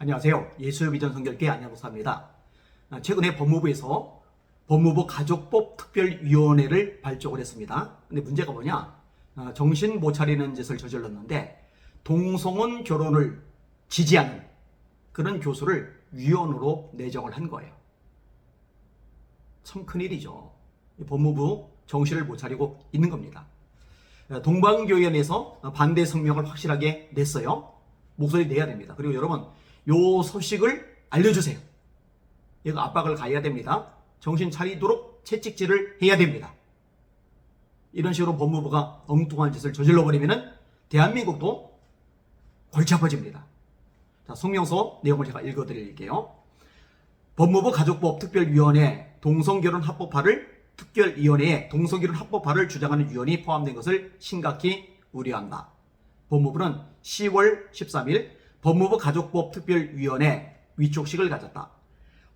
안녕하세요. 예수비전 성결교 안양목사입니다. 최근에 법무부에서 법무부 가족법 특별위원회를 발족을 했습니다. 근데 문제가 뭐냐? 정신 못 차리는 짓을 저질렀는데 동성혼 결혼을 지지하는 그런 교수를 위원으로 내정을 한 거예요. 참 큰일이죠. 법무부 정신을 못 차리고 있는 겁니다. 동방교회 내에서 반대 성명을 확실하게 냈어요. 목소리 내야 됩니다. 그리고 여러분, 요 소식을 알려주세요. 이거 압박을 가해야 됩니다. 정신 차리도록 채찍질을 해야 됩니다. 이런 식으로 법무부가 엉뚱한 짓을 저질러버리면 대한민국도 골치 아파집니다. 자, 성명서 내용을 제가 읽어드릴게요. 법무부 가족법 특별위원회 동성결혼 합법화를 특별위원회에 동성결혼 합법화를 주장하는 위원이 포함된 것을 심각히 우려한다. 법무부는 10월 13일 법무부 가족법 특별위원회 위촉식을 가졌다.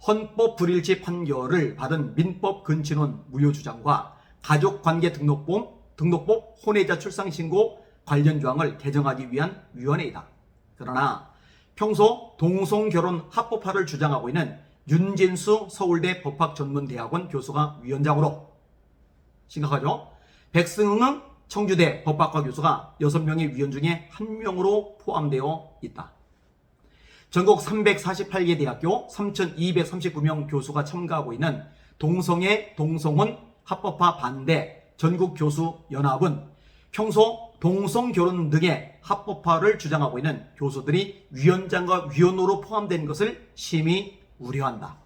헌법 불일치 판결을 받은 민법 근친혼 무효 주장과 가족관계 등록법 혼외자 출생신고 관련 조항을 개정하기 위한 위원회이다. 그러나 평소 동성결혼 합법화를 주장하고 있는 윤진수 서울대 법학전문대학원 교수가 위원장으로, 심각하죠? 백승흥 청주대 법학과 교수가 6명의 위원 중에 1명으로 포함되어 있다. 전국 348개 대학교 3,239명 교수가 참가하고 있는 동성애 동성혼 합법화 반대 전국교수연합은 평소 동성결혼 등의 합법화를 주장하고 있는 교수들이 위원장과 위원으로 포함된 것을 심히 우려한다.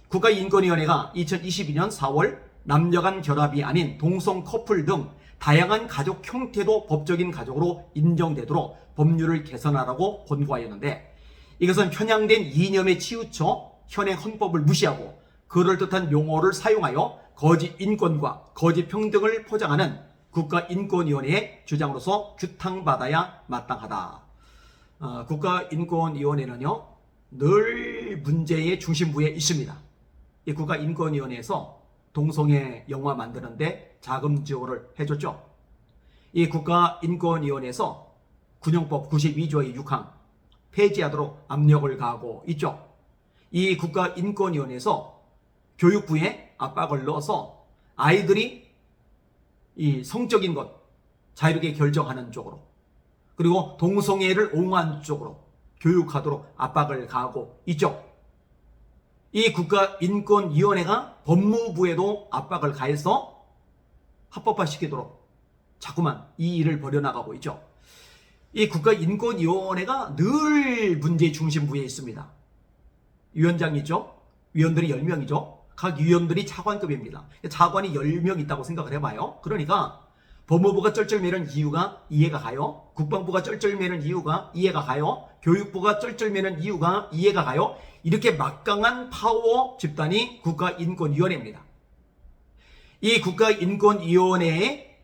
국가인권위원회가 2022년 4월 남녀간 결합이 아닌 동성 커플 등 다양한 가족 형태도 법적인 가족으로 인정되도록 법률을 개선하라고 권고하였는데, 이것은 편향된 이념에 치우쳐 현행 헌법을 무시하고 그럴듯한 용어를 사용하여 거짓 인권과 거짓 평등을 포장하는 국가인권위원회의 주장으로서 규탄받아야 마땅하다. 국가인권위원회는요, 늘 문제의 중심부에 있습니다. 이 국가인권위원회에서 동성애 영화 만드는데 자금 지원을 해줬죠. 이 국가인권위원회에서 군형법 92조의 6항 폐지하도록 압력을 가하고 있죠. 이 국가인권위원회에서 교육부에 압박을 넣어서 아이들이 이 성적인 것 자유롭게 결정하는 쪽으로, 그리고 동성애를 옹호하는 쪽으로 교육하도록 압박을 가하고 있죠. 이 국가인권위원회가 법무부에도 압박을 가해서 합법화시키도록 자꾸만 이 일을 벌여나가고 있죠. 이 국가인권위원회가 늘 문제의 중심부에 있습니다. 위원장이죠. 위원들이 10명이죠. 각 위원들이 차관급입니다. 차관이 10명 있다고 생각을 해봐요. 그러니까 법무부가 쩔쩔매는 이유가 이해가 가요. 국방부가 쩔쩔매는 이유가 이해가 가요. 교육부가 쩔쩔매는 이유가 이해가 가요. 이렇게 막강한 파워 집단이 국가인권위원회입니다. 이 국가인권위원회에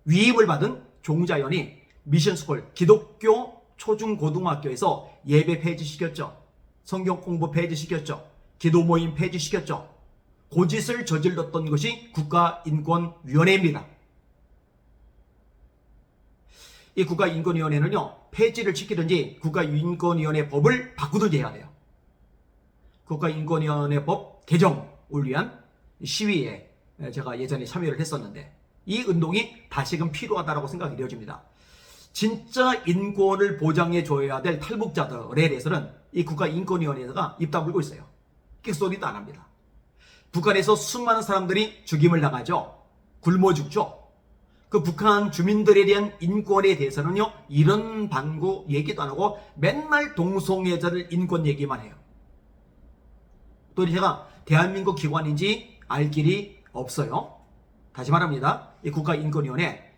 위임을 받은 종자연이 미션스쿨 기독교 초중고등학교에서 예배 폐지시켰죠. 성경 공부 폐지시켰죠. 기도 모임 폐지시켰죠. 고짓을 저질렀던 것이 국가인권위원회입니다. 이 국가인권위원회는요, 폐지를 시키든지 국가인권위원회 법을 바꾸든지 해야 돼요. 국가인권위원회 법 개정을 위한 시위에 제가 예전에 참여를 했었는데, 이 운동이 다시금 필요하다고 생각이 되어집니다. 진짜 인권을 보장해줘야 될 탈북자들에 대해서는 이 국가인권위원회가 입 다물고 있어요. 끽소리도 안 합니다. 북한에서 수많은 사람들이 죽임을 당하죠. 굶어 죽죠. 그 북한 주민들에 대한 인권에 대해서는요, 이런 방구 얘기도 안 하고 맨날 동성애자들 인권 얘기만 해요. 또 제가 대한민국 기관인지 알 길이 없어요. 다시 말합니다. 이 국가인권위원회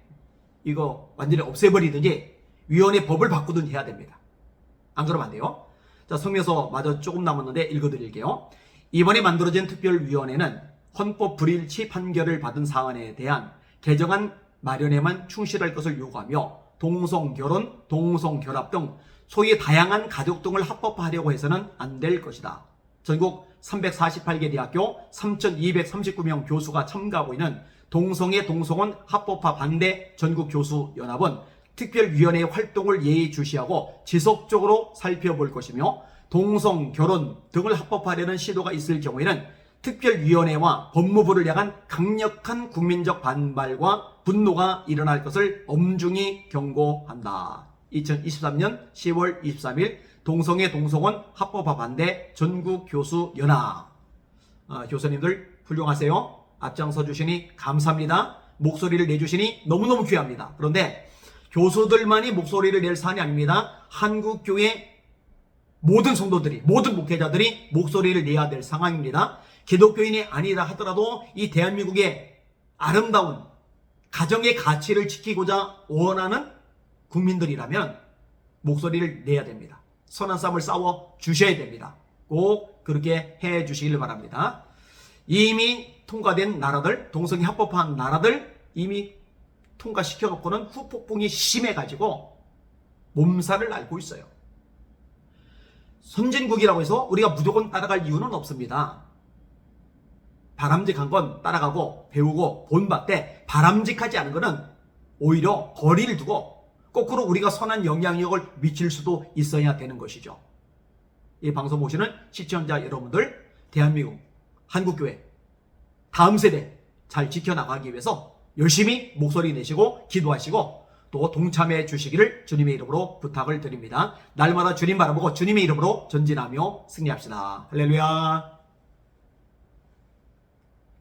이거 완전히 없애버리든지 위원회 법을 바꾸든지 해야 됩니다. 안 그러면 안 돼요. 자, 성명서 마저 조금 남았는데 읽어드릴게요. 이번에 만들어진 특별위원회는 헌법 불일치 판결을 받은 사안에 대한 개정안 마련에만 충실할 것을 요구하며 동성결혼, 동성결합 등 소위 다양한 가족 등을 합법화하려고 해서는 안 될 것이다. 전국 348개 대학교 3,239명 교수가 참가하고 있는 동성애 동성혼 합법화 반대 전국교수연합은 특별위원회의 활동을 예의주시하고 지속적으로 살펴볼 것이며 동성, 결혼 등을 합법화하려는 시도가 있을 경우에는 특별위원회와 법무부를 향한 강력한 국민적 반발과 분노가 일어날 것을 엄중히 경고한다. 2023년 10월 23일 동성애 동성혼 합법화 반대 전국교수연합. 교수님들 훌륭하세요. 앞장서 주시니 감사합니다. 목소리를 내주시니 너무너무 귀합니다. 그런데 교수들만이 목소리를 낼 사안이 아닙니다. 한국교회 모든 성도들이, 모든 목회자들이 목소리를 내야 될 상황입니다. 기독교인이 아니라 하더라도 이 대한민국의 아름다운 가정의 가치를 지키고자 원하는 국민들이라면 목소리를 내야 됩니다. 선한 싸움을 싸워 주셔야 됩니다. 꼭 그렇게 해 주시길 바랍니다. 이미 통과된 나라들, 동성애 합법화한 나라들 이미 통과시켜 놓고는 후폭풍이 심해가지고 몸살을 앓고 있어요. 선진국이라고 해서 우리가 무조건 따라갈 이유는 없습니다. 바람직한 건 따라가고 배우고 본받되 바람직하지 않은 것은 오히려 거리를 두고 거꾸로 우리가 선한 영향력을 미칠 수도 있어야 되는 것이죠. 이 방송 보시는 시청자 여러분들, 대한민국, 한국교회 다음 세대 잘 지켜나가기 위해서 열심히 목소리 내시고 기도하시고 또 동참해 주시기를 주님의 이름으로 부탁을 드립니다. 날마다 주님 바라보고 주님의 이름으로 전진하며 승리합시다. 할렐루야.